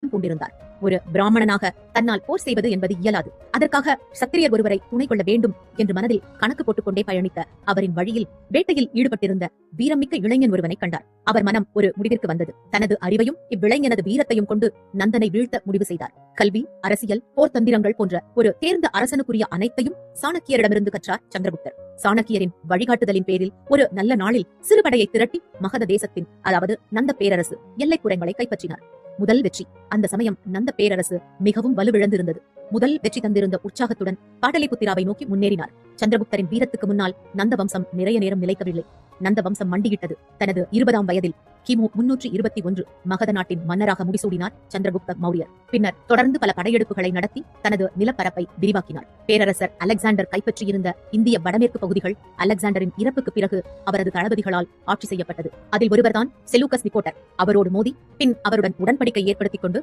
விருப்பம் கொண்டிருந்தார். ஒரு பிராமணனாக தன்னால் போர் செய்வது என்பது இயலாது. அதற்காக சத்திரியர் ஒருவரை துணை கொள்ள வேண்டும் என்று மனதில் கணக்கு போட்டுக்கொண்டே பயணித்த அவரின் வழியில் வேட்டையில் ஈடுபட்டிருந்த வீரமிக்க இளைஞன் ஒருவனை கண்டார். அவர் மனம் ஒரு முடிவிற்கு வந்தது. தனது அறிவையும் இவ்விளைஞனது வீரத்தையும் கொண்டு நந்தனை வீழ்த்த முடிவு செய்தார். கல்வி, அரசியல், போர் தந்திரங்கள் போன்ற ஒரு தேர்ந்த அரசனுக்குரிய அனைத்தையும் சாணக்கியரிடமிருந்து கற்றார் சந்திரகுப்தர். சாணக்கியரின் வழிகாட்டுதலின் பேரில் ஒரு நல்ல நாளில் சிறுபடையை திரட்டி மகத தேசத்தின், அதாவது நந்த பேரரசு எல்லைப்புறங்களை கைப்பற்றினார். முதல் வெற்றி. அந்த சமயம் நந்த பேரரசு மிகவும் வலுவிழந்திருந்தது. முதல் வெற்றி தந்திருந்த உற்சாகத்துடன் பாடலிபுத்திராவை நோக்கி முன்னேறினார். சந்திரகுப்தரின் வீரத்துக்கு முன்னால் நந்த வம்சம் நிறைய நேரம் நிலைக்கவில்லை. நந்த வம்சம் மண்டியிட்டது. தனது 20ஆம் வயதில் கிமு 321 மகத நாட்டின் மன்னராக முடிசூடினார் சந்திரகுப்த மௌரியர். பின்னர் தொடர்ந்து பல படையெடுப்புகளை நடத்தி தனது நிலப்பரப்பை விரிவாக்கினார். பேரரசர் அலெக்சாண்டர் கைப்பற்றியிருந்த இந்திய வடமேற்கு பகுதிகள் அலெக்சாண்டரின் இறப்புக்கு பிறகு அவரது தளபதிகளால் ஆட்சி செய்யப்பட்டது. அதில் ஒருவர்தான் செலூகஸ் நிக்கோட்டர். அவரோடு மோதி பின் அவருடன் உடன்படிக்கை ஏற்படுத்திக் கொண்டு